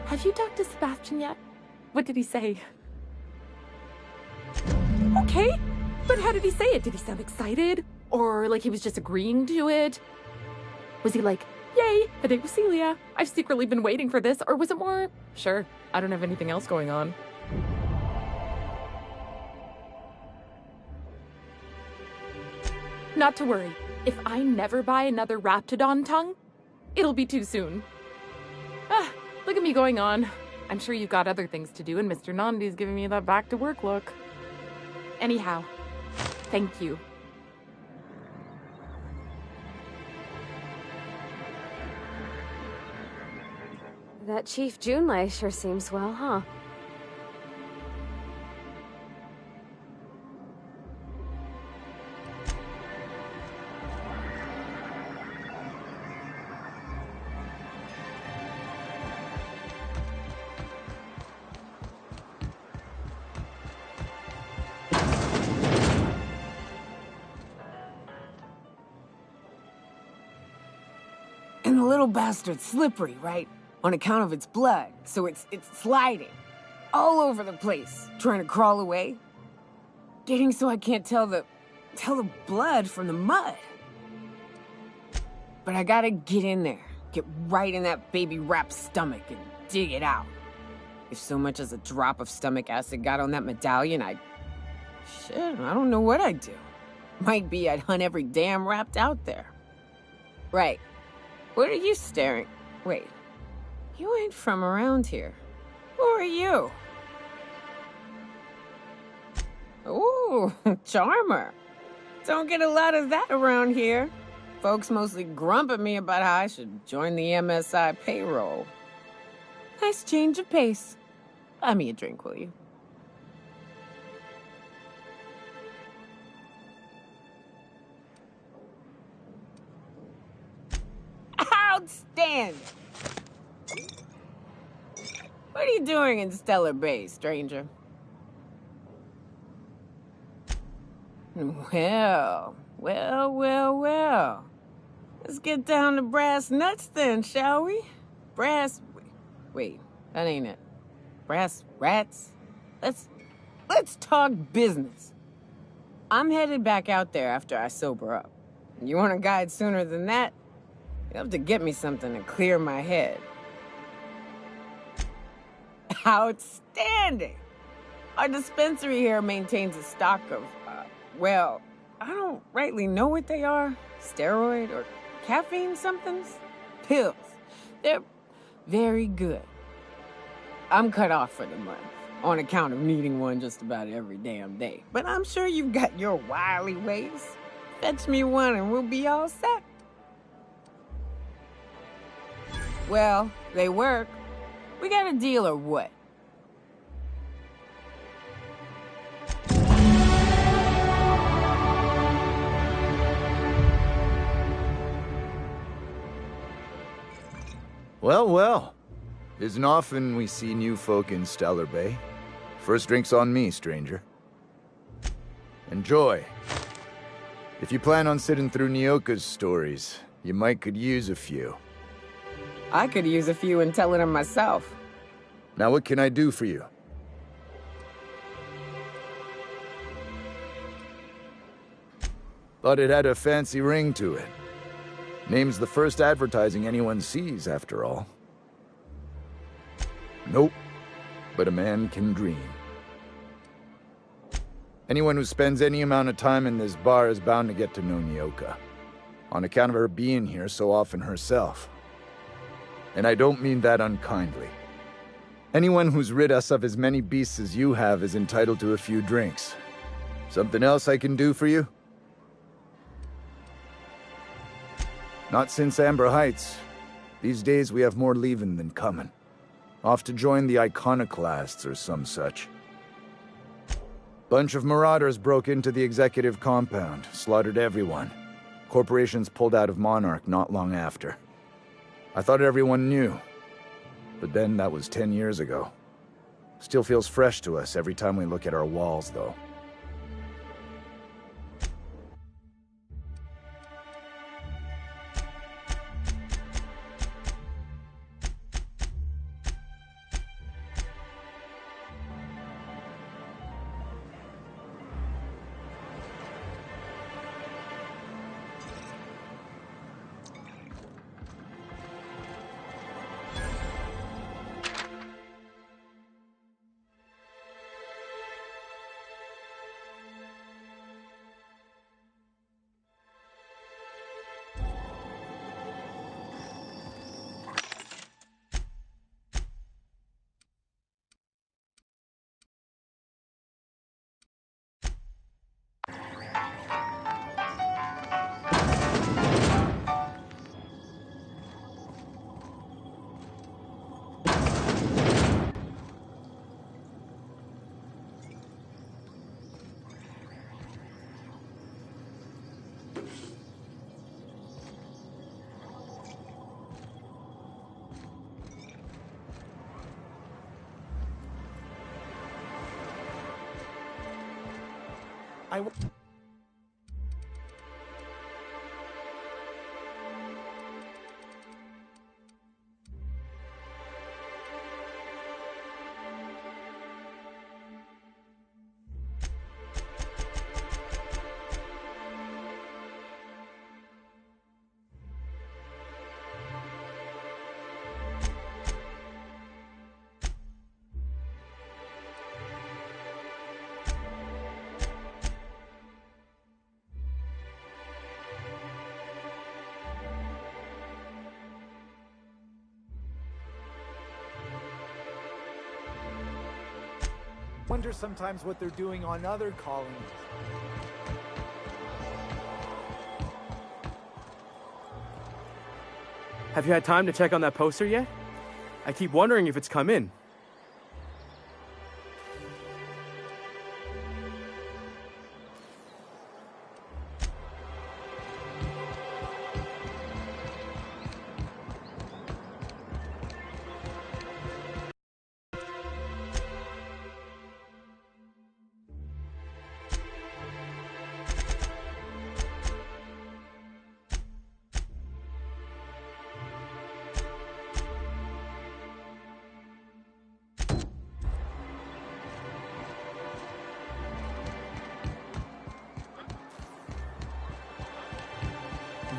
Have you talked to Sebastian yet? What did he say? Okay, but how did he say it? Did he sound excited? Or like he was just agreeing to it? Was he like, yay, a date with Celia. I've secretly been waiting for this. Or was it more, sure, I don't have anything else going on. Not to worry. If I never buy another Raptidon tongue, it'll be too soon. Ah, look at me going on. I'm sure you've got other things to do, and Mr. Nandi's giving me that back-to-work look. Anyhow, thank you. That Chief Junlei sure seems well, huh? And the little bastard's slippery, right? On account of its blood, so it's sliding all over the place, trying to crawl away. Getting so I can't tell the blood from the mud. But I gotta get in there, get right in that baby rap's stomach and dig it out. If so much as a drop of stomach acid got on that medallion, I don't know what I'd do. Might be I'd hunt every damn rapt out there. Right. What are you staring? Wait. You ain't from around here. Who are you? Ooh, charmer. Don't get a lot of that around here. Folks mostly grump at me about how I should join the MSI payroll. Nice change of pace. Buy me a drink, will you? Outstanding! What are you doing in Stellar Bay, stranger? Well. Let's get down to brass nuts then, shall we? Wait, that ain't it. Brass rats? Let's talk business. I'm headed back out there after I sober up. You want a guide sooner than that? You'll have to get me something to clear my head. Outstanding! Our dispensary here maintains a stock of, well, I don't rightly know what they are. Steroid or caffeine somethings? Pills. They're very good. I'm cut off for the month, on account of needing one just about every damn day. But I'm sure you've got your wily ways. Fetch me one and we'll be all set. Well, they work. We got a deal or what? Well. Isn't often we see new folk in Stellar Bay. First drink's on me, stranger. Enjoy. If you plan on sitting through Nyoka's stories, you could use a few. I could use a few in telling them myself. Now what can I do for you? Thought it had a fancy ring to it. Name's the first advertising anyone sees, after all. Nope, but a man can dream. Anyone who spends any amount of time in this bar is bound to get to know Nyoka, on account of her being here so often herself. And I don't mean that unkindly. Anyone who's rid us of as many beasts as you have is entitled to a few drinks. Something else I can do for you? Not since Amber Heights. These days we have more leaving than coming. Off to join the Iconoclasts or some such. Bunch of marauders broke into the executive compound, slaughtered everyone. Corporations pulled out of Monarch not long after. I thought everyone knew. But then that was 10 years ago. Still feels fresh to us every time we look at our walls, though. Wonder sometimes what they're doing on other colonies. Have you had time to check on that poster yet? I keep wondering if it's come in.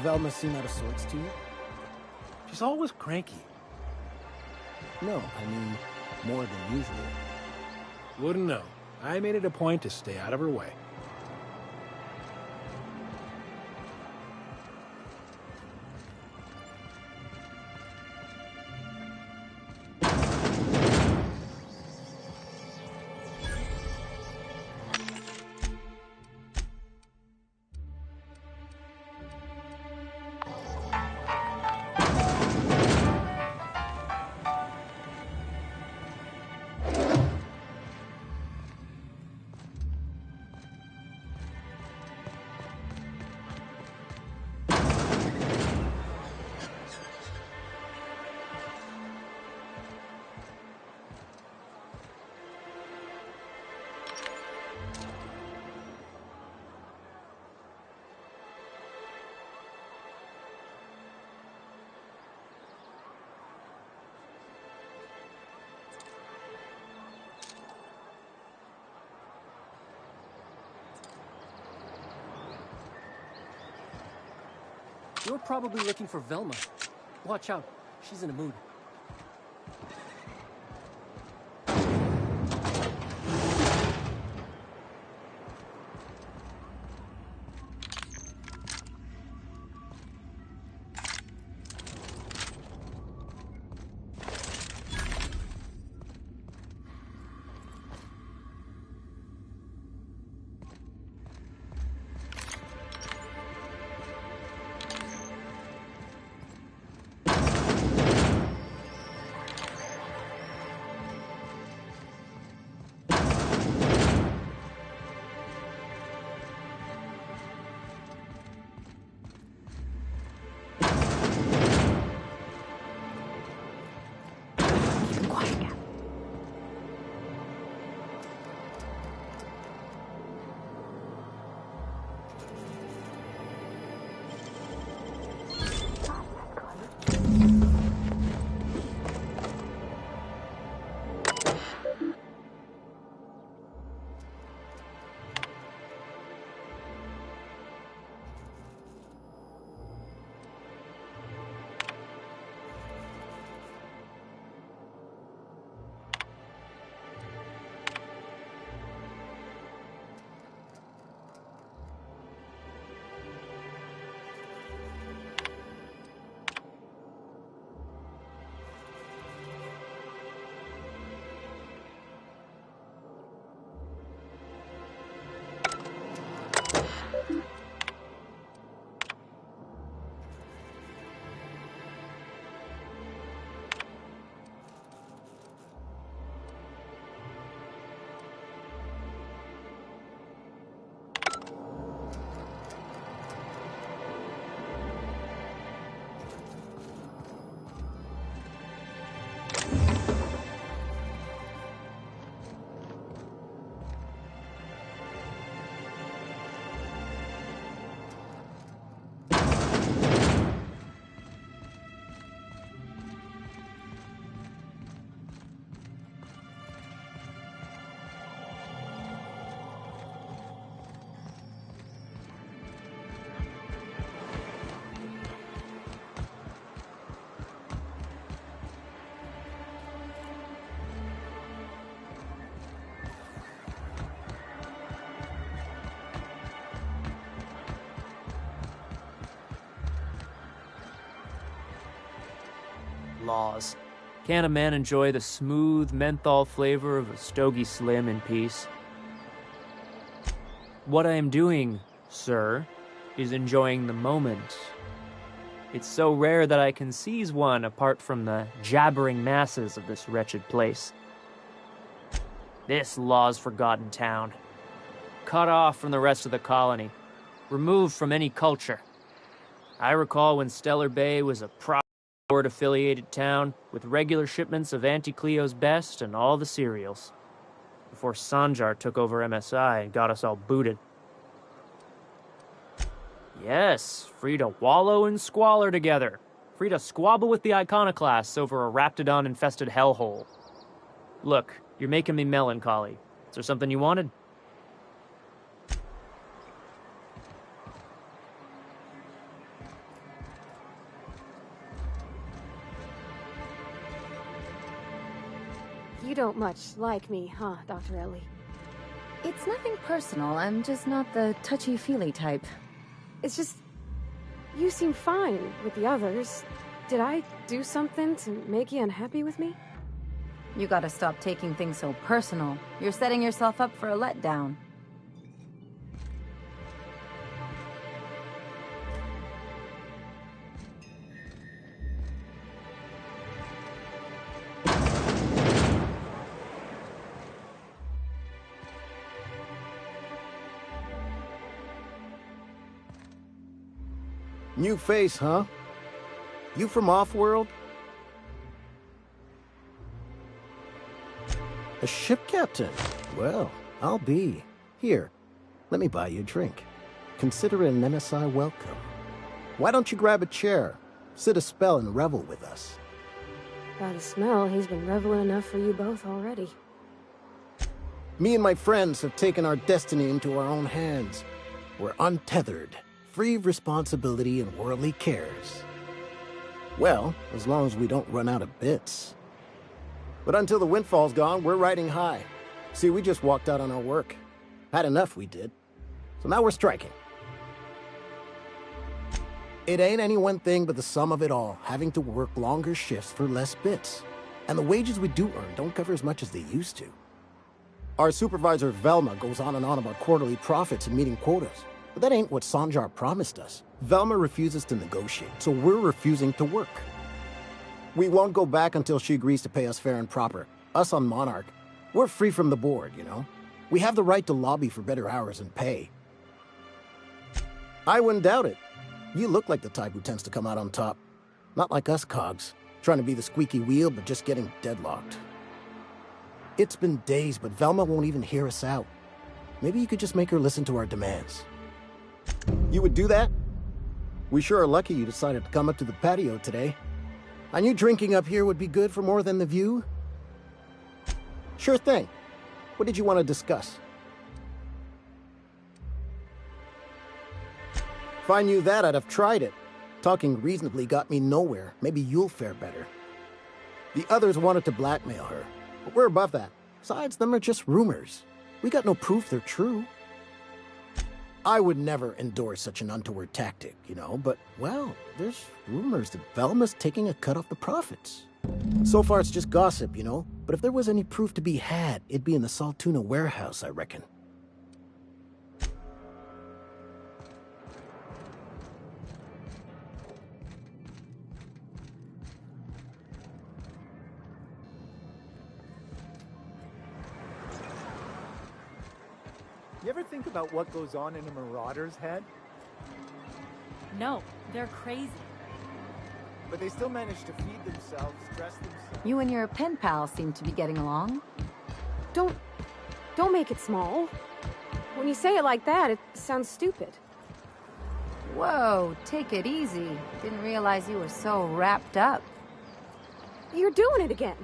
Velma seem out of sorts to you? She's always cranky. No, I mean, more than usual. Wouldn't know. I made it a point to stay out of her way. You're probably looking for Velma. Watch out. She's in a mood. Laws. Can't a man enjoy the smooth menthol flavor of a Stogie Slim in peace? What I am doing, sir, is enjoying the moment. It's so rare that I can seize one apart from the jabbering masses of this wretched place. This law's forgotten town. Cut off from the rest of the colony. Removed from any culture. I recall when Stellar Bay was a proud affiliated town with regular shipments of Auntie Cleo's best and all the cereals. Before Sanjar took over MSI and got us all booted. Yes, free to wallow in squalor together. Free to squabble with the iconoclasts over a raptidon-infested hellhole. Look, you're making me melancholy. Is there something you wanted? You don't much like me, huh, Dr. Ellie? It's nothing personal. I'm just not the touchy-feely type. It's just... you seem fine with the others. Did I do something to make you unhappy with me? You gotta stop taking things so personal. You're setting yourself up for a letdown. New face, huh? You from Off-World? A ship captain? Well, I'll be. Here, let me buy you a drink. Consider it an MSI welcome. Why don't you grab a chair, sit a spell and revel with us? By the smell, he's been reveling enough for you both already. Me and my friends have taken our destiny into our own hands. We're untethered, free of responsibility and worldly cares. Well, as long as we don't run out of bits. But until the windfall's gone, we're riding high. See, we just walked out on our work. Had enough, we did. So now we're striking. It ain't any one thing but the sum of it all, having to work longer shifts for less bits. And the wages we do earn don't cover as much as they used to. Our supervisor, Velma, goes on and on about quarterly profits and meeting quotas. But that ain't what Sanjar promised us. Velma refuses to negotiate, so we're refusing to work. We won't go back until she agrees to pay us fair and proper. Us on Monarch. We're free from the board, you know? We have the right to lobby for better hours and pay. I wouldn't doubt it. You look like the type who tends to come out on top. Not like us cogs, trying to be the squeaky wheel but just getting deadlocked. It's been days, but Velma won't even hear us out. Maybe you could just make her listen to our demands. You would do that? We sure are lucky you decided to come up to the patio today. I knew drinking up here would be good for more than the view. Sure thing. What did you want to discuss? If I knew that, I'd have tried it. Talking reasonably got me nowhere. Maybe you'll fare better. The others wanted to blackmail her, but we're above that. Besides, them are just rumors. We got no proof they're true. I would never endorse such an untoward tactic, you know, but, well, there's rumors that Velma's taking a cut off the profits. So far it's just gossip, you know, but if there was any proof to be had, it'd be in the Saltuna warehouse, I reckon. You ever think about what goes on in a marauder's head? No, they're crazy. But they still manage to feed themselves, dress themselves. You and your pen pal seem to be getting along. Don't make it small. When you say it like that, it sounds stupid. Whoa, take it easy. Didn't realize you were so wrapped up. You're doing it again.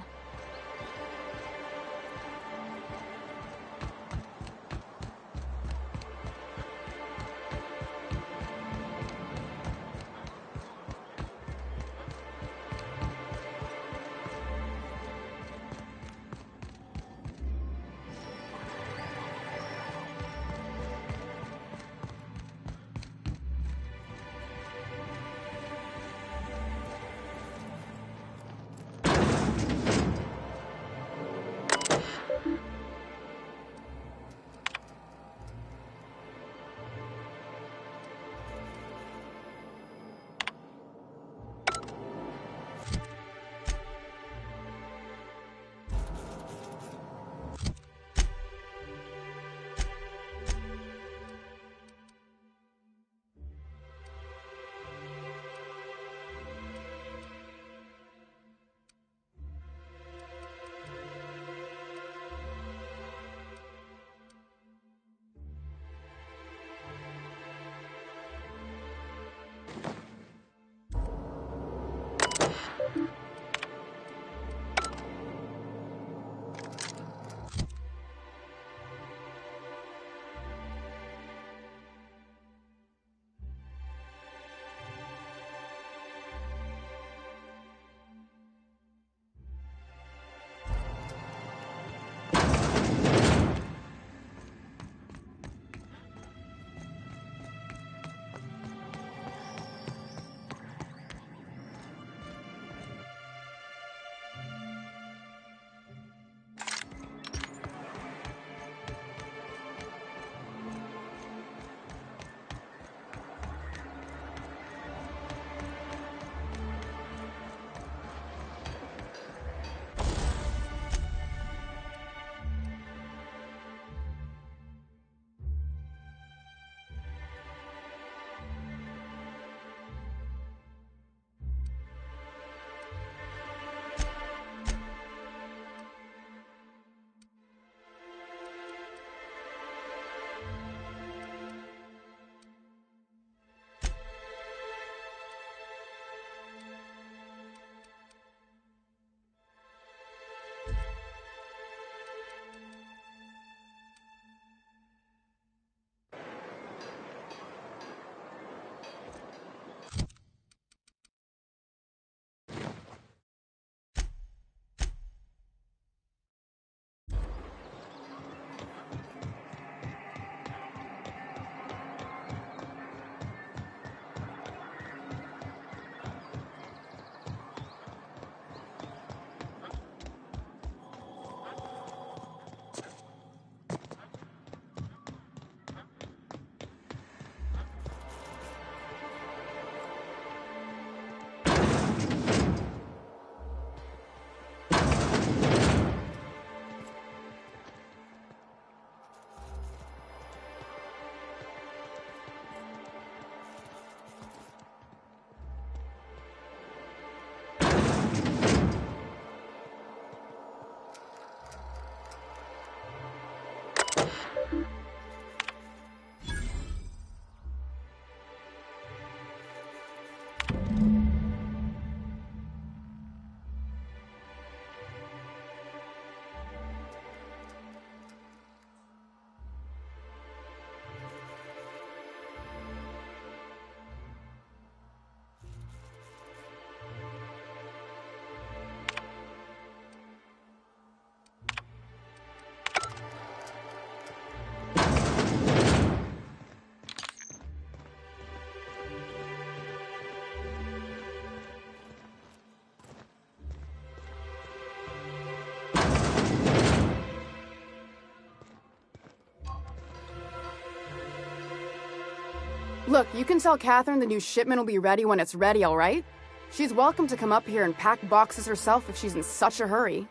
Look, you can tell Catherine the new shipment will be ready when it's ready, all right? She's welcome to come up here and pack boxes herself if she's in such a hurry.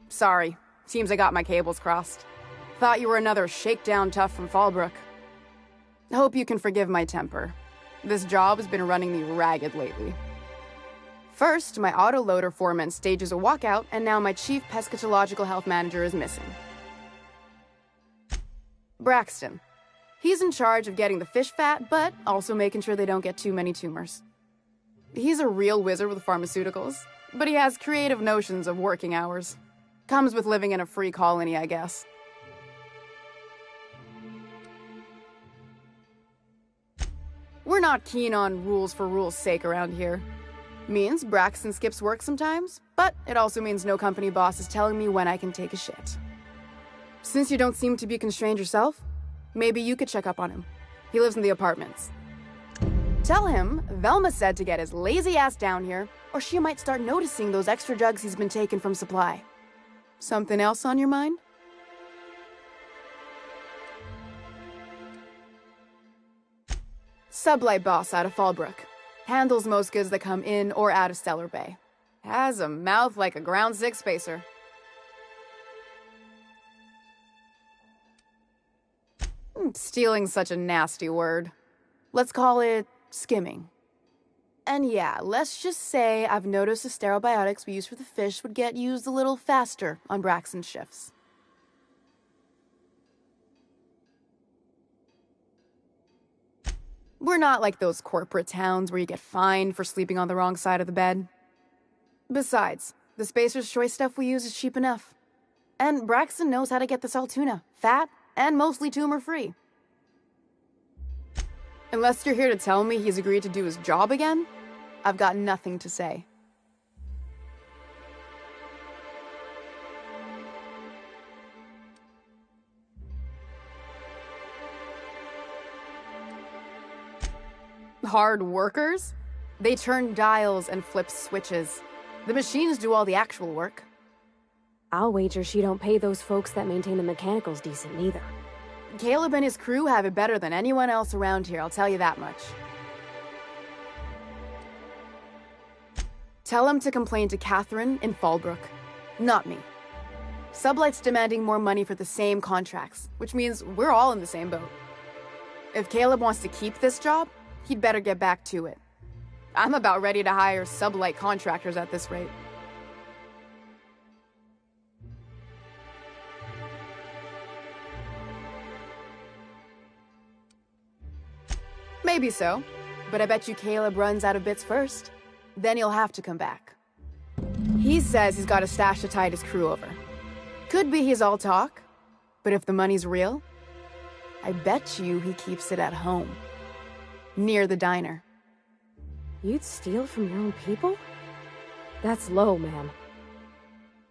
Sorry. Seems I got my cables crossed. Thought you were another shakedown tough from Fallbrook. Hope you can forgive my temper. This job has been running me ragged lately. First, my autoloader foreman stages a walkout, and now my chief pescatological health manager is missing. Braxton. He's in charge of getting the fish fat, but also making sure they don't get too many tumors. He's a real wizard with pharmaceuticals, but he has creative notions of working hours. Comes with living in a free colony, I guess. We're not keen on rules for rules' sake around here. Means Braxton skips work sometimes, but it also means no company boss is telling me when I can take a shit. Since you don't seem to be constrained yourself, maybe you could check up on him. He lives in the apartments. Tell him Velma said to get his lazy ass down here, or she might start noticing those extra drugs he's been taking from supply. Something else on your mind? Sublight boss out of Fallbrook. Handles most goods that come in or out of Stellar Bay. Has a mouth like a Ground 6 spacer. Stealing's such a nasty word. Let's call it skimming. And yeah, let's just say I've noticed the stereobiotics we use for the fish would get used a little faster on Braxton's shifts. We're not like those corporate towns where you get fined for sleeping on the wrong side of the bed. Besides, the Spacer's Choice stuff we use is cheap enough. And Braxton knows how to get this all tuna, fat, and mostly tumor-free. Unless you're here to tell me he's agreed to do his job again, I've got nothing to say. Hard workers? They turn dials and flip switches. The machines do all the actual work. I'll wager she don't pay those folks that maintain the mechanicals decent either. Caleb and his crew have it better than anyone else around here, I'll tell you that much. Tell him to complain to Catherine in Fallbrook, not me. Sublight's demanding more money for the same contracts, which means we're all in the same boat. If Caleb wants to keep this job, he'd better get back to it. I'm about ready to hire Sublight contractors at this rate. Maybe so, but I bet you Caleb runs out of bits first. Then he'll have to come back. He says he's got a stash to tide his crew over. Could be he's all talk, but if the money's real, I bet you he keeps it at home. Near the diner. You'd steal from your own people? That's low, ma'am.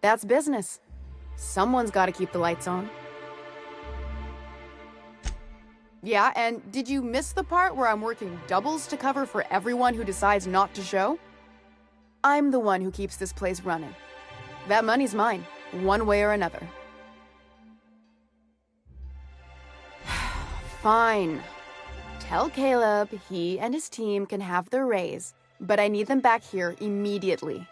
That's business. Someone's got to keep the lights on. Yeah, and did you miss the part where I'm working doubles to cover for everyone who decides not to show? I'm the one who keeps this place running. That money's mine, one way or another. Fine. Tell Caleb he and his team can have their raise, but I need them back here immediately.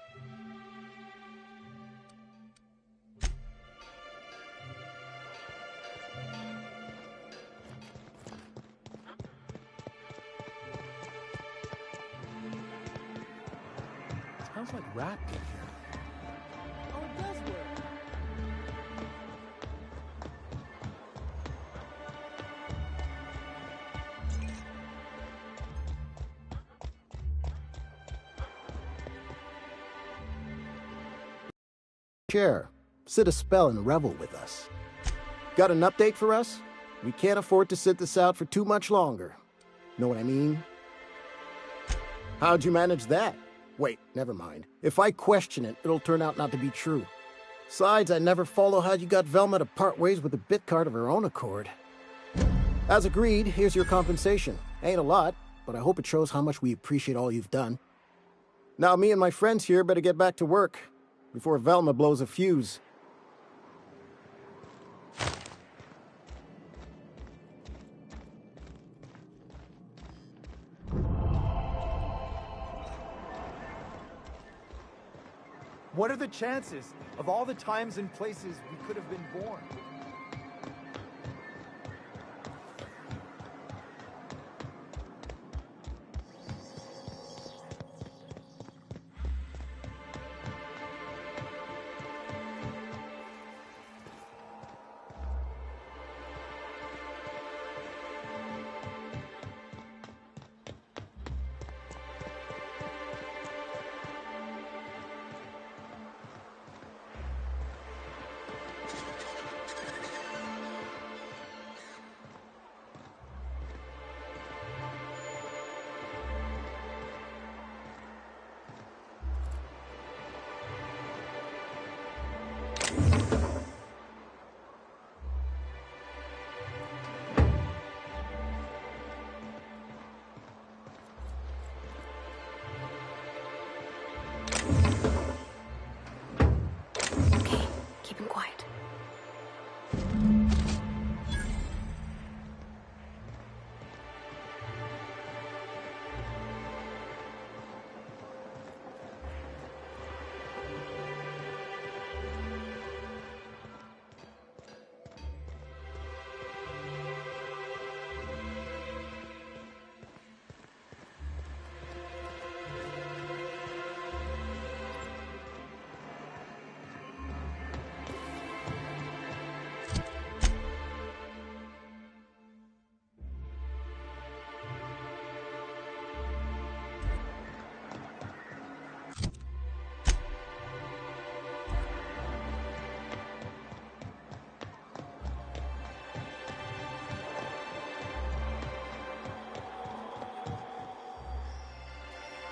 Sounds like rap in here. Oh, it does work. Chair, sit a spell and revel with us. Got an update for us? We can't afford to sit this out for too much longer. Know what I mean? How'd you manage that? Wait, never mind. If I question it, it'll turn out not to be true. Besides, I never follow how you got Velma to part ways with the bit card of her own accord. As agreed, here's your compensation. Ain't a lot, but I hope it shows how much we appreciate all you've done. Now me and my friends here better get back to work before Velma blows a fuse. What are the chances of all the times and places we could have been born?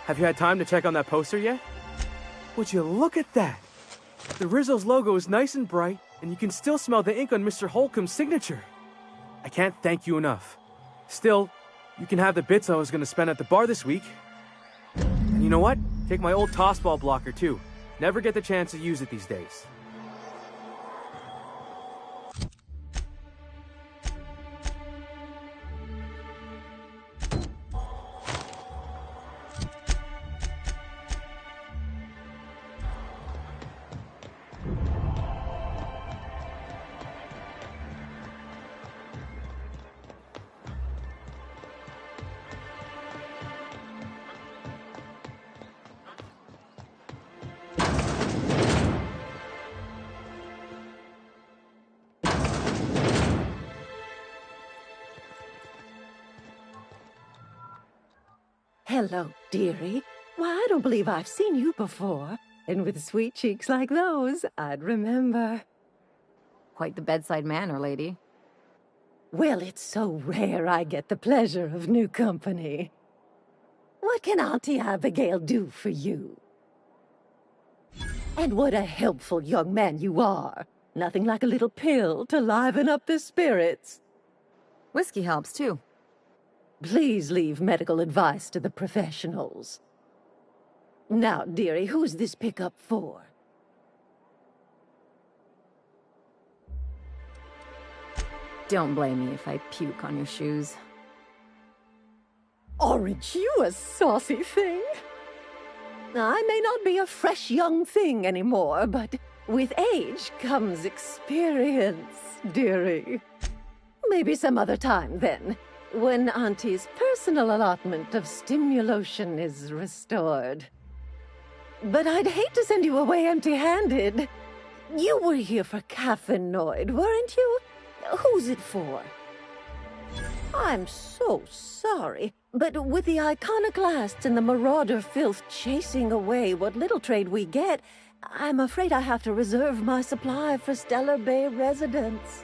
Have you had time to check on that poster yet? Would you look at that? The Rizzo's logo is nice and bright, and you can still smell the ink on Mr. Holcomb's signature. I can't thank you enough. Still, you can have the bits I was going to spend at the bar this week. And you know what? Take my old tossball blocker, too. Never get the chance to use it these days. Hello, dearie. Why, I don't believe I've seen you before. And with sweet cheeks like those, I'd remember. Quite the bedside manner, lady. Well, it's so rare I get the pleasure of new company. What can Auntie Abigail do for you? And what a helpful young man you are. Nothing like a little pill to liven up the spirits. Whiskey helps, too. Please leave medical advice to the professionals. Now, dearie, who's this pickup for? Don't blame me if I puke on your shoes. Aren't you a saucy thing? I may not be a fresh young thing anymore, but with age comes experience, dearie. Maybe some other time, then. When Auntie's personal allotment of stimulation is restored. But I'd hate to send you away empty-handed. You were here for caffeinoid, weren't you? Who's it for? I'm so sorry, but with the iconoclasts and the marauder filth chasing away what little trade we get, I'm afraid I have to reserve my supply for Stellar Bay residents.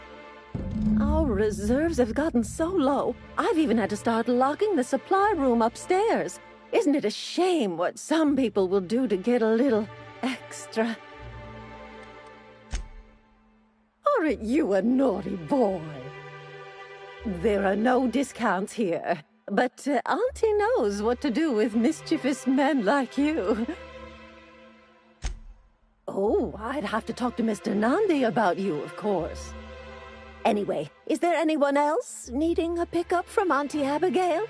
Our reserves have gotten so low, I've even had to start locking the supply room upstairs. Isn't it a shame what some people will do to get a little extra? Aren't you a naughty boy? There are no discounts here, but Auntie knows what to do with mischievous men like you. Oh, I'd have to talk to Mr. Nandi about you, of course. Anyway, is there anyone else needing a pickup from Auntie Abigail?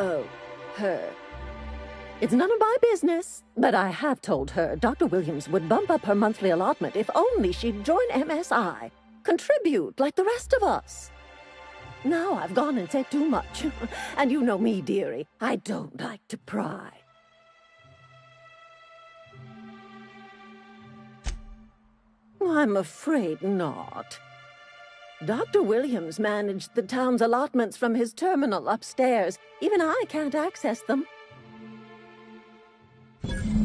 Oh, her. It's none of my business, but I have told her Dr. Williams would bump up her monthly allotment if only she'd join MSI. Contribute like the rest of us. Now I've gone and said too much. And you know me, dearie. I don't like to pry. I'm afraid not. Dr. Williams managed the town's allotments from his terminal upstairs. Even I can't access them.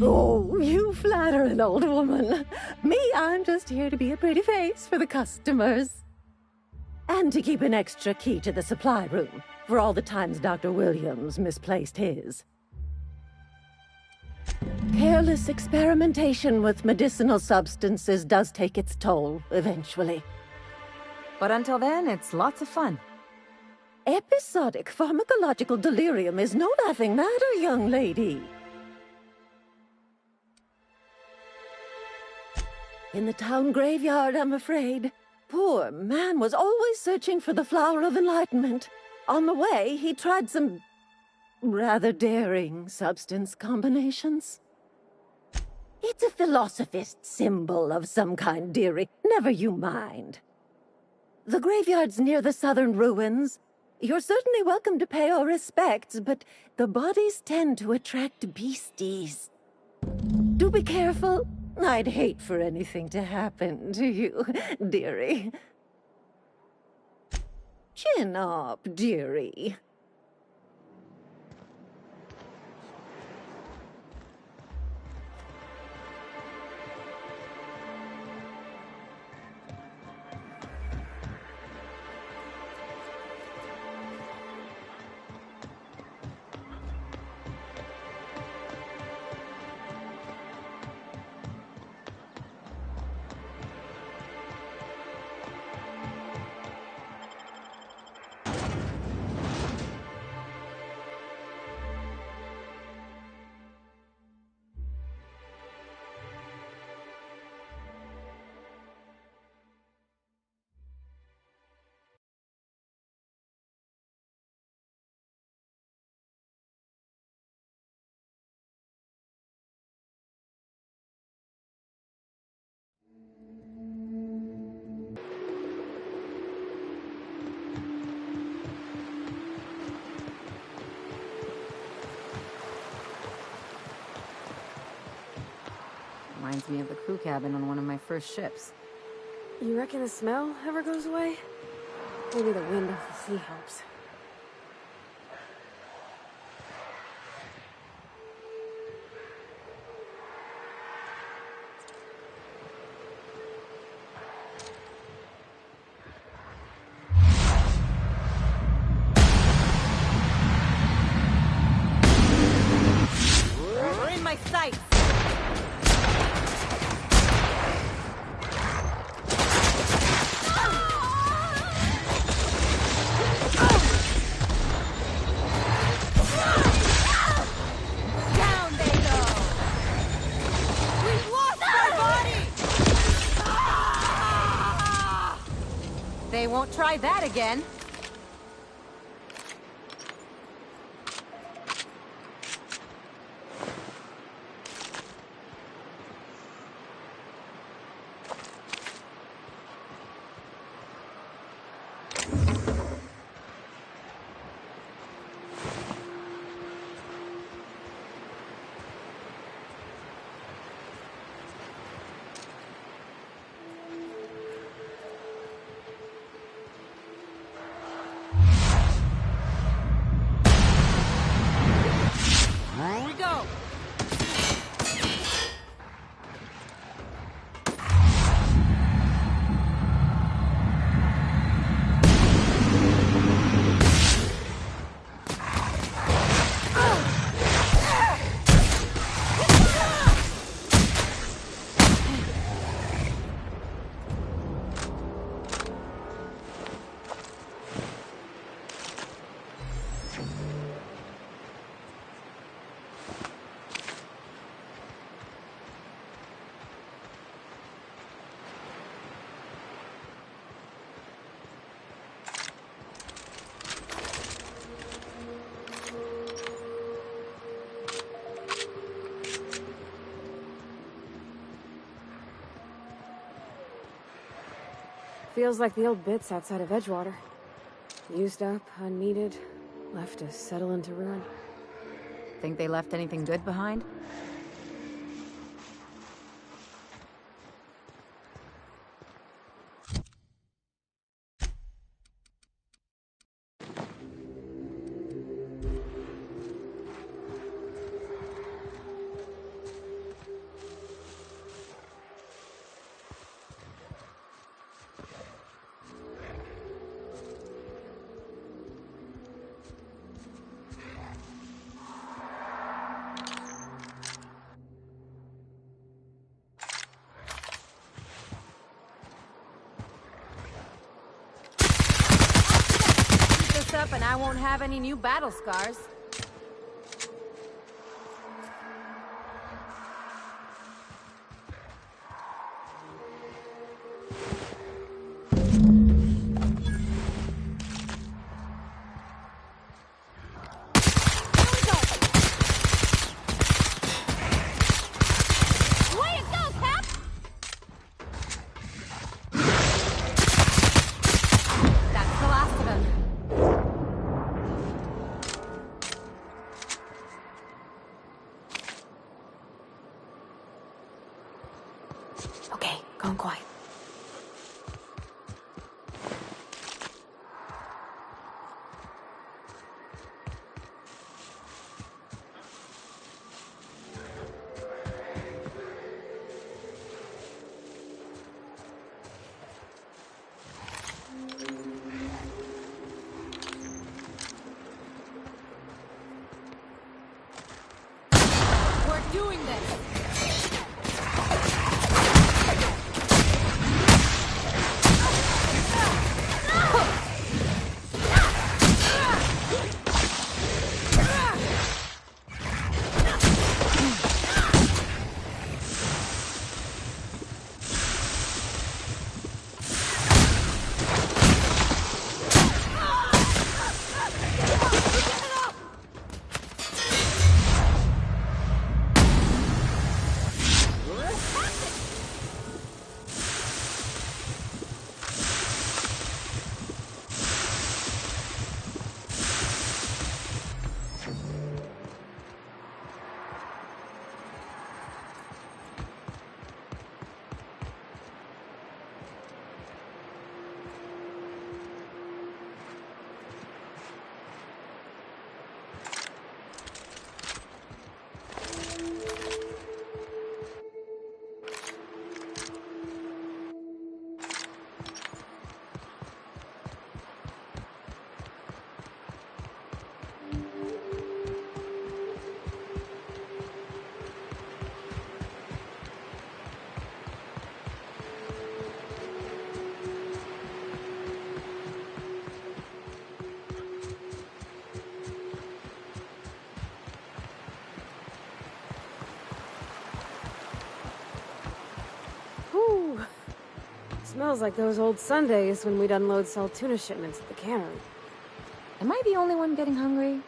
Oh, you flatter an old woman. Me, I'm just here to be a pretty face for the customers. And to keep an extra key to the supply room for all the times Dr. Williams misplaced his. Careless experimentation with medicinal substances does take its toll, eventually. But until then, it's lots of fun. Episodic pharmacological delirium is no laughing matter, young lady. In the town graveyard, I'm afraid. Poor man was always searching for the flower of enlightenment. On the way, he tried some rather daring substance combinations. It's a philosophist symbol of some kind, dearie. Never you mind. The graveyard's near the southern ruins. You're certainly welcome to pay our respects, but the bodies tend to attract beasties. Do be careful. I'd hate for anything to happen to you, dearie. Chin up, dearie. Reminds me of the crew cabin on one of my first ships. You reckon the smell ever goes away? Maybe the wind off the sea helps. We're in my sights! They won't try that again. Feels like the old bits outside of Edgewater. Used up, unneeded, left to settle into ruin. Think they left anything good behind? Up and I won't have any new battle scars. Okay, going quiet. We're doing this! Whew. Smells like those old Sundays when we'd unload sell tuna shipments at the cannery. Am I the only one getting hungry?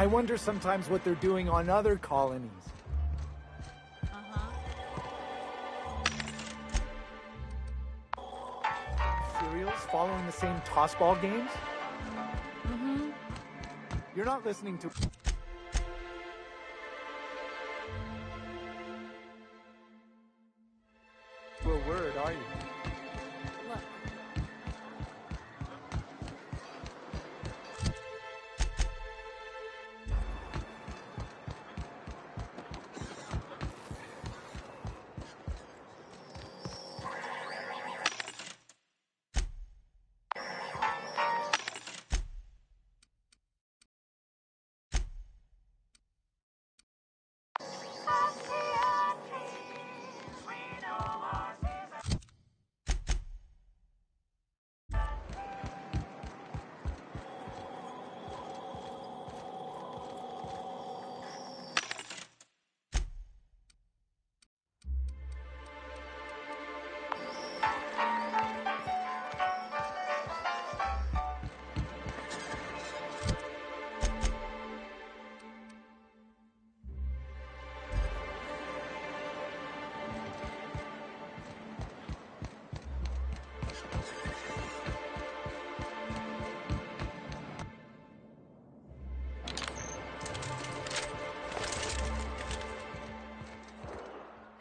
I wonder sometimes what they're doing on other colonies. Cereals following the same tossball games? Mm-hmm. You're not listening to... to a word, are you? Look.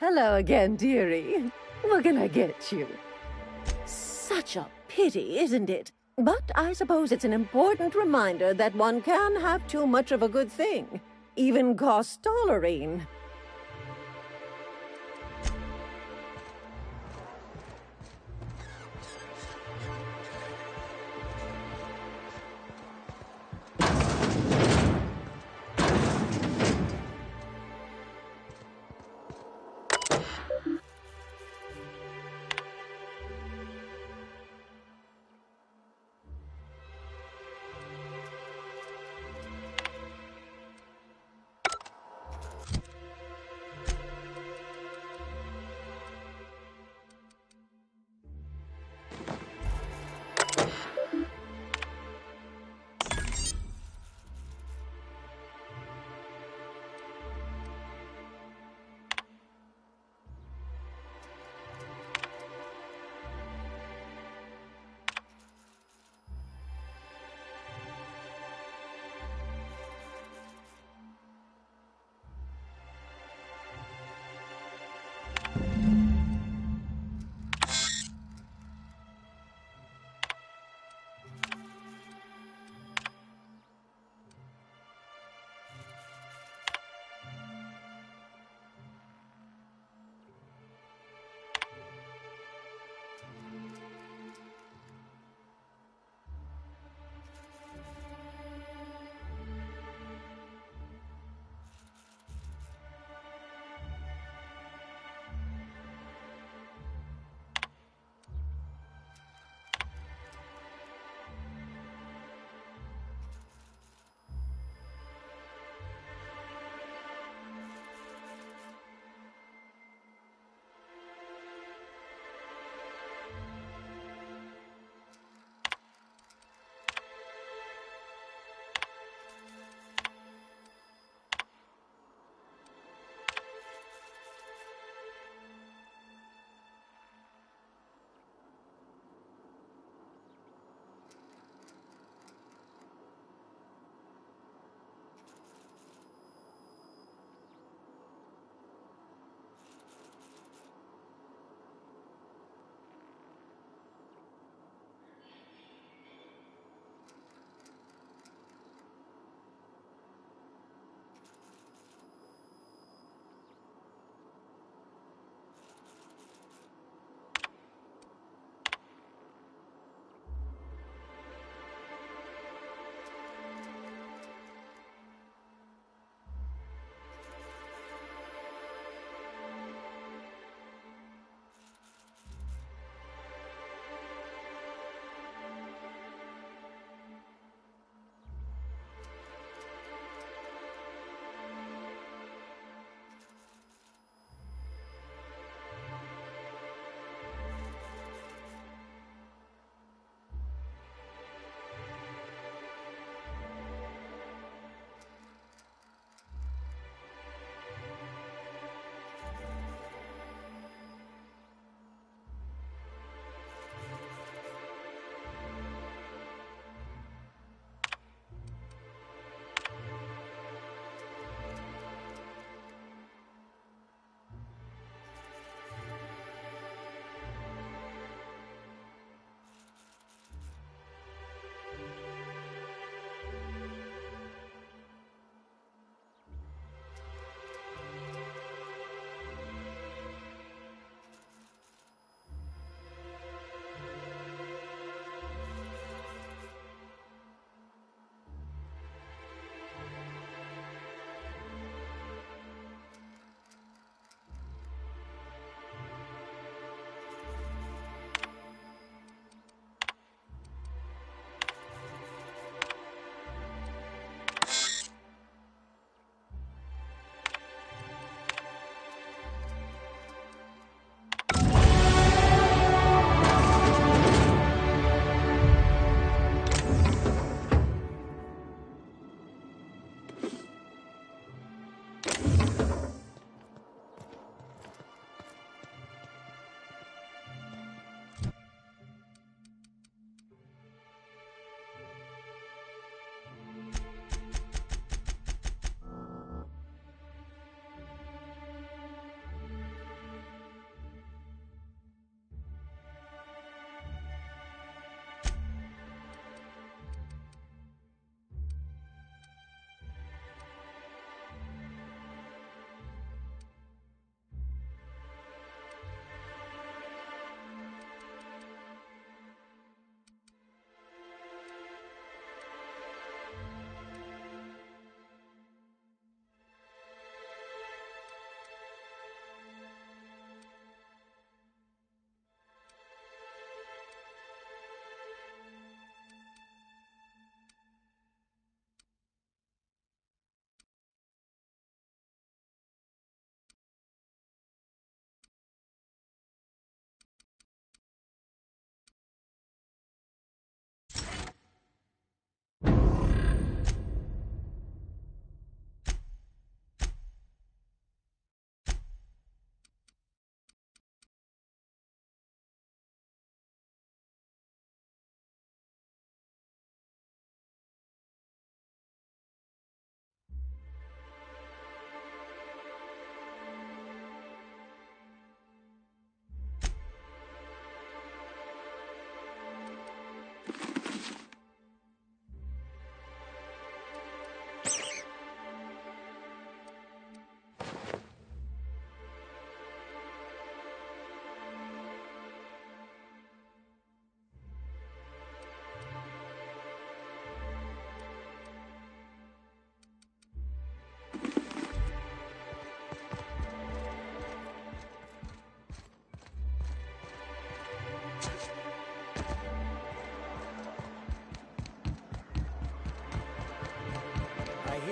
Hello again, dearie. What can I get you? Such a pity, isn't it? But I suppose it's an important reminder that one can have too much of a good thing. Even cost tolerine.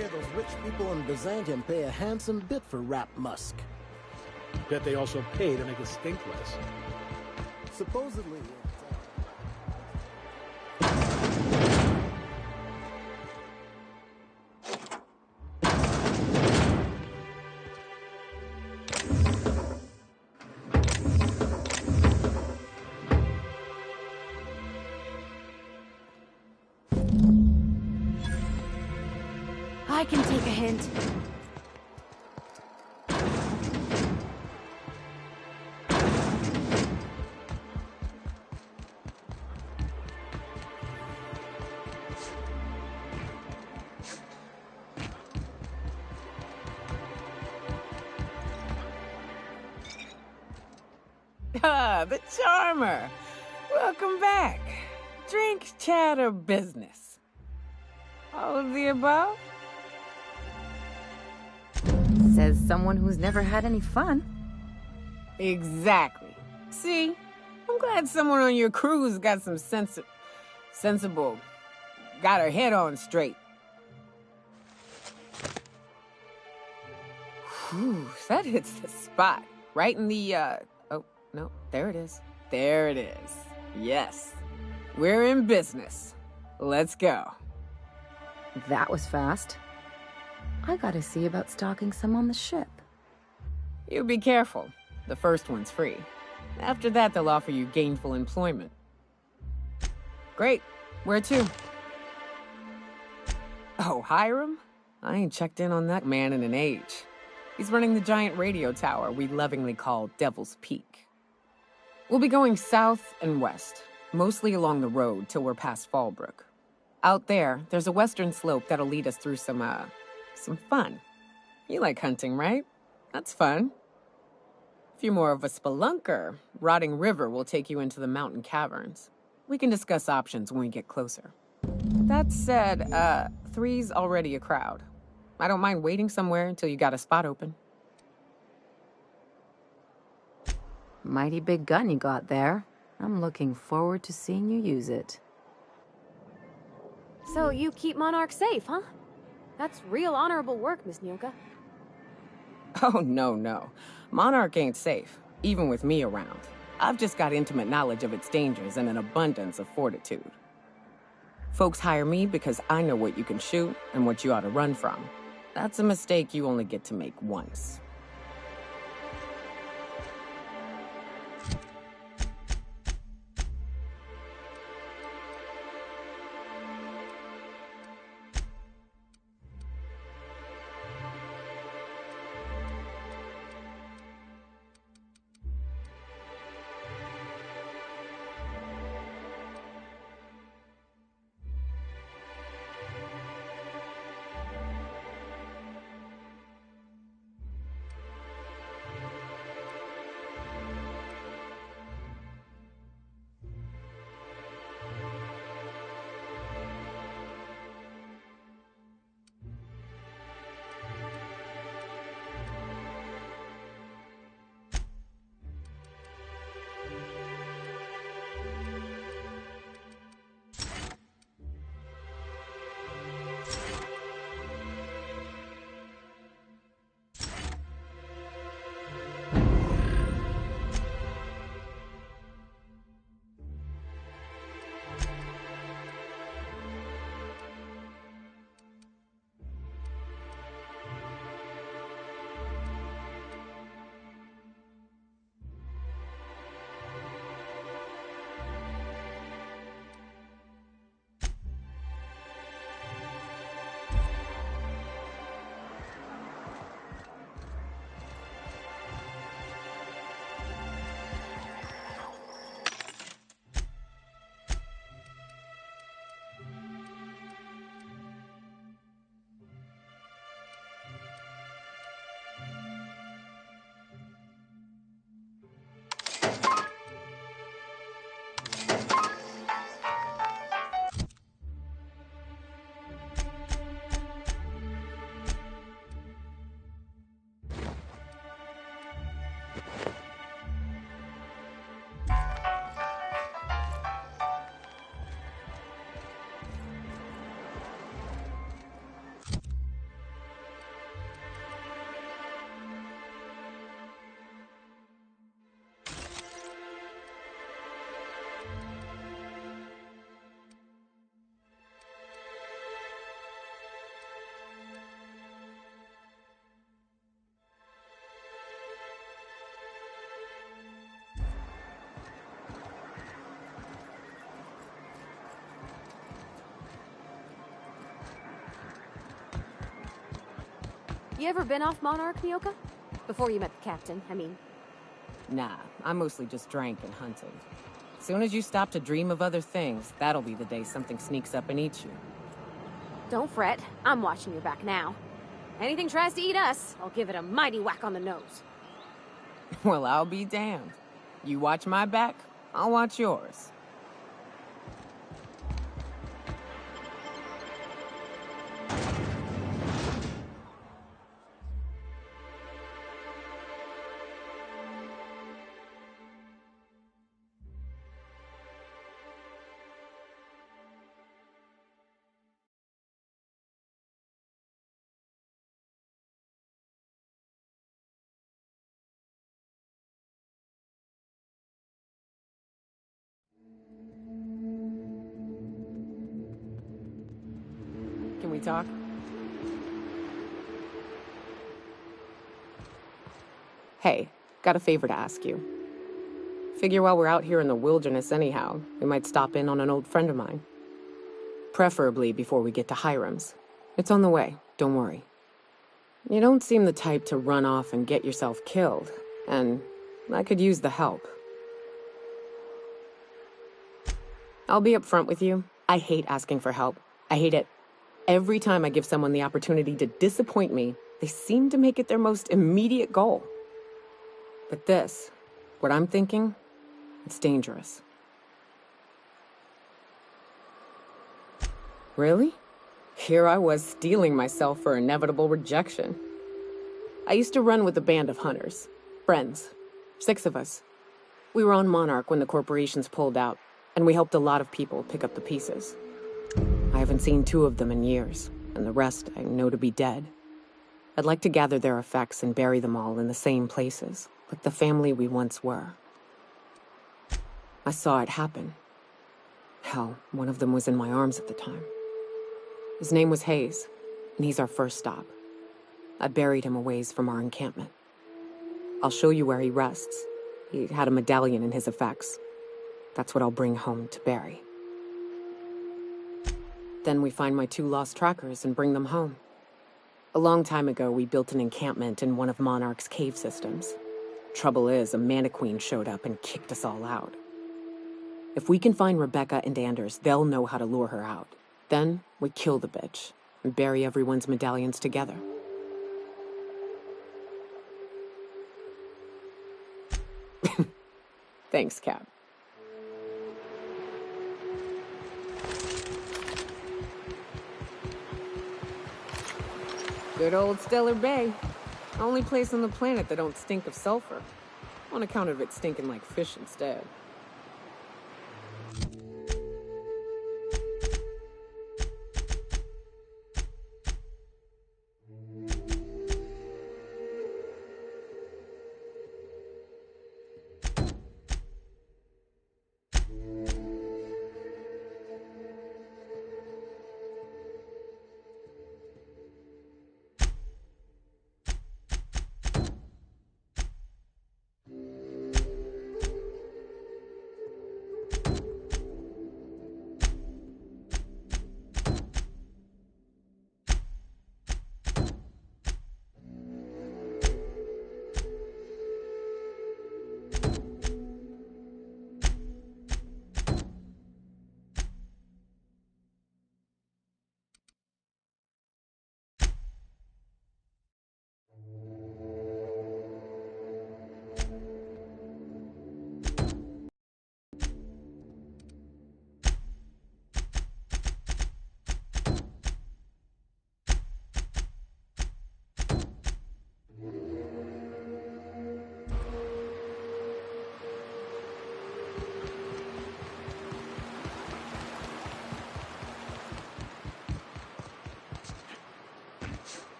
hear those rich people in Byzantium pay a handsome bit for rap musk. Bet they also pay to make it stink less. Supposedly, I can take a hint. Ah, the charmer. Welcome back. Drink, chat, or business? All of the above? Says someone who's never had any fun. Exactly. See? I'm glad someone on your crew's got some sensible, got her head on straight. Whew, that hits the spot. Right in the, oh, no, there it is. There it is. Yes. We're in business. Let's go. That was fast. I gotta see about stocking some on the ship. You be careful. The first one's free. After that, they'll offer you gainful employment. Great. Where to? Oh, Hiram? I ain't checked in on that man in an age. He's running the giant radio tower we lovingly call Devil's Peak. We'll be going south and west, mostly along the road till we're past Fallbrook. Out there, there's a western slope that'll lead us through some fun. You like hunting, right? That's fun. If you're more of a spelunker, Rotting River will take you into the mountain caverns. We can discuss options when we get closer. That said, 3's already a crowd. I don't mind waiting somewhere until you got a spot open. Mighty big gun you got there. I'm looking forward to seeing you use it. So you keep Monarch safe, huh? That's real honorable work, Miss Nyoka. Oh, no. Monarch ain't safe, even with me around. I've just got intimate knowledge of its dangers and an abundance of fortitude. Folks hire me because I know what you can shoot and what you ought to run from. That's a mistake you only get to make once. You ever been off Monarch, Nyoka? Before you met the captain, I mean. Nah, I mostly just drank and hunted. As soon as you stop to dream of other things, that'll be the day something sneaks up and eats you. Don't fret. I'm watching your back now. Anything tries to eat us, I'll give it a mighty whack on the nose. Well, I'll be damned. You watch my back, I'll watch yours. Can we talk? Hey, got a favor to ask you. Figure while we're out here in the wilderness anyhow, we might stop in on an old friend of mine. Preferably before we get to Hiram's. It's on the way, don't worry. You don't seem the type to run off and get yourself killed, and I could use the help. I'll be upfront with you. I hate asking for help. I hate it. Every time I give someone the opportunity to disappoint me, they seem to make it their most immediate goal. But this, what I'm thinking, it's dangerous. Really? Here I was steeling myself for inevitable rejection. I used to run with a band of hunters. Friends. 6 of us. We were on Monarch when the corporations pulled out, and we helped a lot of people pick up the pieces. I haven't seen 2 of them in years, and the rest I know to be dead. I'd like to gather their effects and bury them all in the same places, like the family we once were. I saw it happen. Hell, one of them was in my arms at the time. His name was Hayes, and he's our first stop. I buried him a ways from our encampment. I'll show you where he rests. He had a medallion in his effects. That's what I'll bring home to bury. Then we find my 2 lost trackers and bring them home. A long time ago, we built an encampment in one of Monarch's cave systems. Trouble is, a mannequin showed up and kicked us all out. If we can find Rebecca and Anders, they'll know how to lure her out. Then we kill the bitch and bury everyone's medallions together. Thanks, Cap. Good old Stellar Bay. Only place on the planet that don't stink of sulfur. On account of it stinking like fish instead.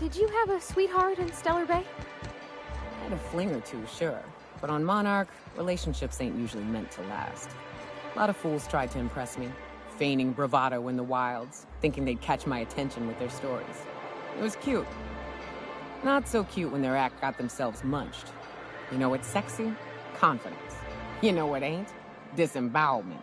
Did you have a sweetheart in Stellar Bay? I had a fling or two, sure. But on Monarch, relationships ain't usually meant to last. A lot of fools tried to impress me, feigning bravado in the wilds, thinking they'd catch my attention with their stories. It was cute. Not so cute when their act got themselves munched. You know what's sexy? Confidence. You know what ain't? Disembowelment.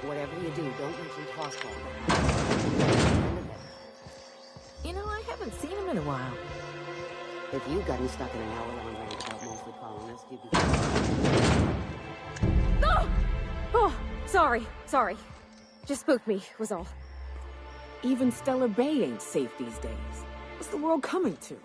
Whatever you do, don't mention tossball. You know, I haven't seen him in a while. If you got him stuck in an hour-long rant about mostly colonists, you'd be... Oh! Oh, sorry. Just spooked me, was all. Even Stellar Bay ain't safe these days. What's the world coming to?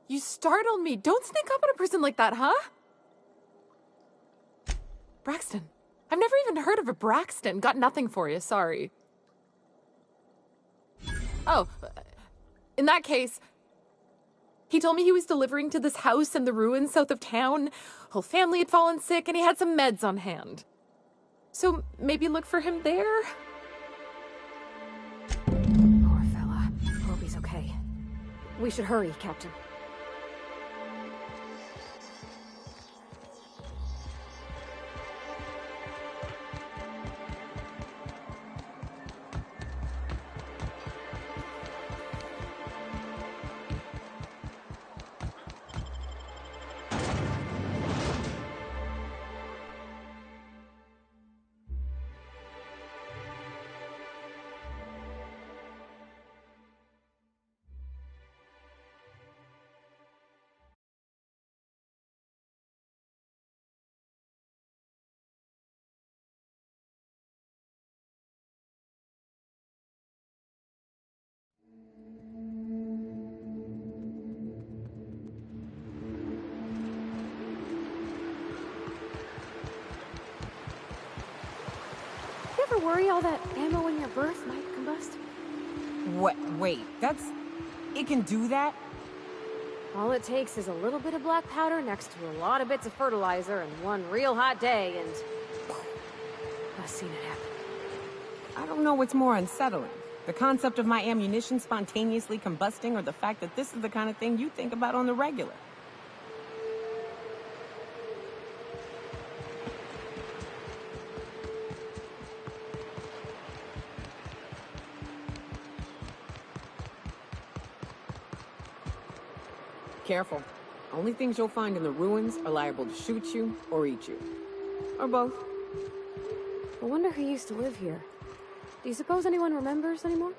You startled me. Don't sneak up on a person like that, huh? Braxton. I've never even heard of a Braxton. Got nothing for you, sorry. Oh, in that case, he told me he was delivering to this house in the ruins south of town. Whole family had fallen sick and he had some meds on hand. So maybe look for him there? Poor fella. Hope he's okay. We should hurry, Captain. You ever worry all that ammo in your berth might combust? What? Wait, that's... It can do that? All it takes is a little bit of black powder next to a lot of bits of fertilizer and one real hot day, and... I've seen it happen. I don't know what's more unsettling. The concept of my ammunition spontaneously combusting, or the fact that this is the kind of thing you think about on the regular. Careful. Only things you'll find in the ruins are liable to shoot you or eat you. Or both. I wonder who used to live here. Do you suppose anyone remembers anymore?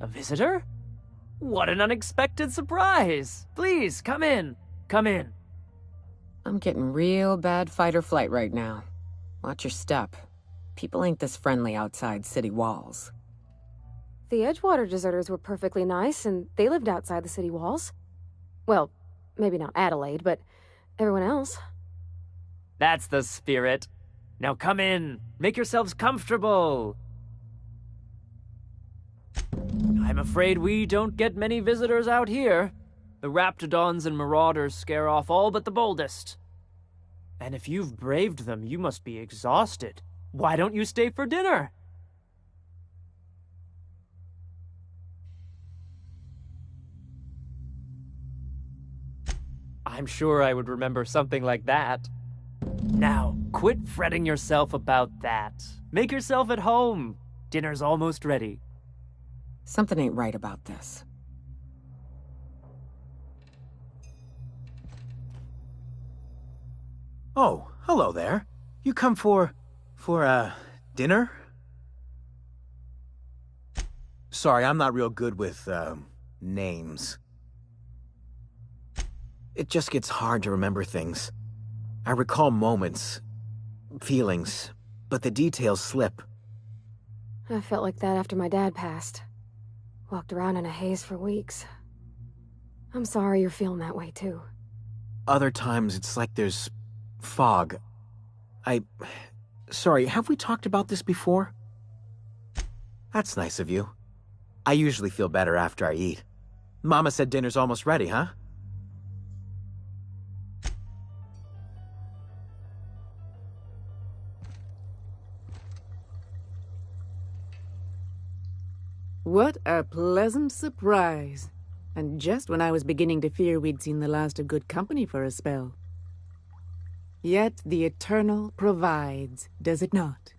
visitor? What an unexpected surprise! Please, come in. Come in. I'm getting real bad fight or flight right now. Watch your step. People ain't this friendly outside city walls. The Edgewater deserters were perfectly nice, and they lived outside the city walls. Well, maybe not Adelaide, but everyone else. That's the spirit. Now come in. Make yourselves comfortable. I'm afraid we don't get many visitors out here. The Raptidons and Marauders scare off all but the boldest. And if you've braved them, you must be exhausted. Why don't you stay for dinner? I'm sure I would remember something like that. Now, quit fretting yourself about that. Make yourself at home. Dinner's almost ready. Something ain't right about this. Oh, hello there. You come for dinner? Sorry, I'm not real good with, names. It just gets hard to remember things. I recall moments, feelings, but the details slip. I felt like that after my dad passed. Walked around in a haze for weeks. I'm sorry you're feeling that way, too. Other times, it's like there's fog. Sorry, have we talked about this before? That's nice of you. I usually feel better after I eat. Mama said dinner's almost ready, huh? What a pleasant surprise. And just when I was beginning to fear we'd seen the last of good company for a spell. Yet the Eternal provides, does it not?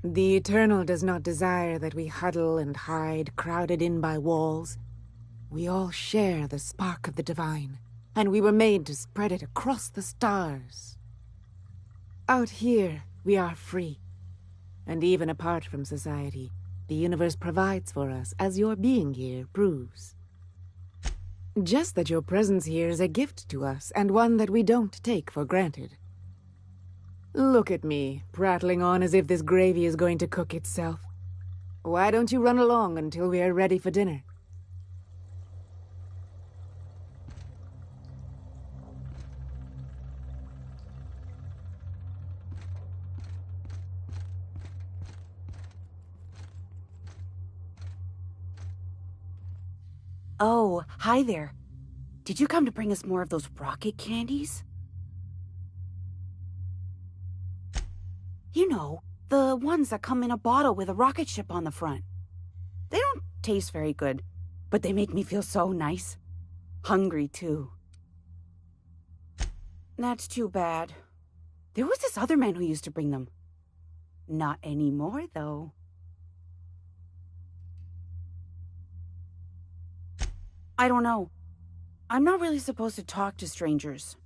The Eternal does not desire that we huddle and hide, crowded in by walls. We all share the spark of the divine, and we were made to spread it across the stars. Out here, we are free. And even apart from society, the universe provides for us, as your being here proves. Just that your presence here is a gift to us, and one that we don't take for granted. Look at me, prattling on as if this gravy is going to cook itself. Why don't you run along until we are ready for dinner? Oh, hi there. Did you come to bring us more of those rocket candies? You know, the ones that come in a bottle with a rocket ship on the front. They don't taste very good, but they make me feel so nice. Hungry, too. That's too bad. There was this other man who used to bring them. Not anymore, though. I don't know. I'm not really supposed to talk to strangers.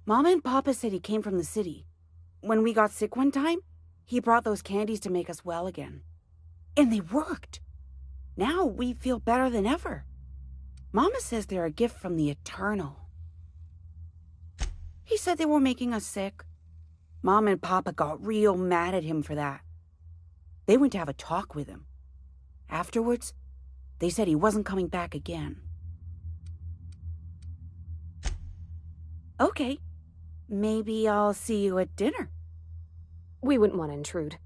Mama and Papa said he came from the city. When we got sick one time, he brought those candies to make us well again. And they worked. Now we feel better than ever. Mama says they're a gift from the Eternal. He said they were making us sick. Mom and Papa got real mad at him for that. They went to have a talk with him. Afterwards, they said he wasn't coming back again. Okay. Maybe I'll see you at dinner. We wouldn't want to intrude.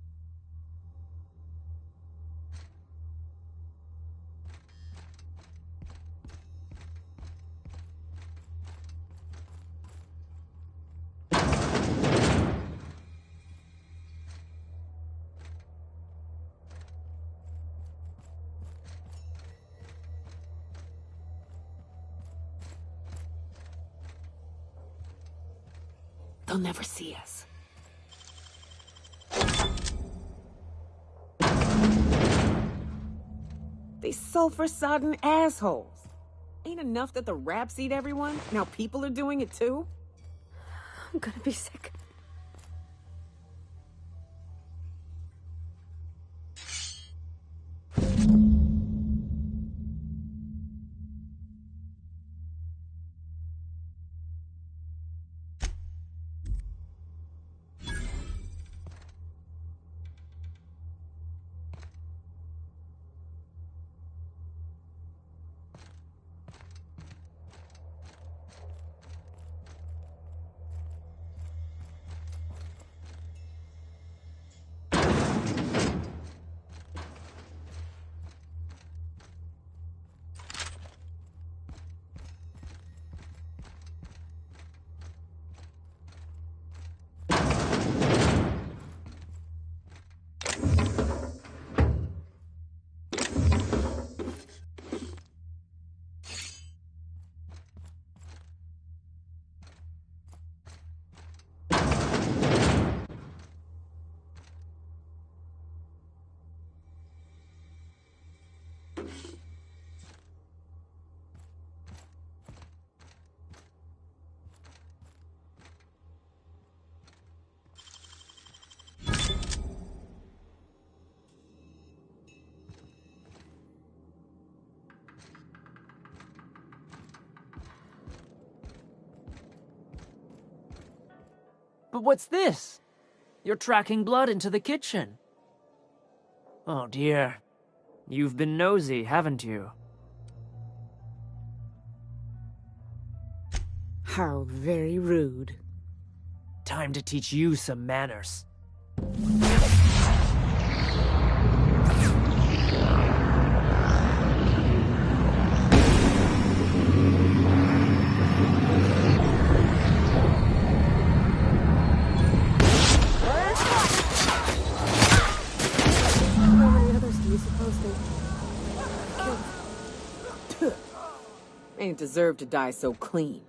They'll never see us. They sulfur-sodden assholes. Ain't enough that the raps eat everyone? Now people are doing it too? I'm gonna be sick. But what's this? You're tracking blood into the kitchen. Oh dear. You've been nosy, haven't you? How very rude. Time to teach you some manners. How many others do you suppose they killed? Ain't deserve to die so clean.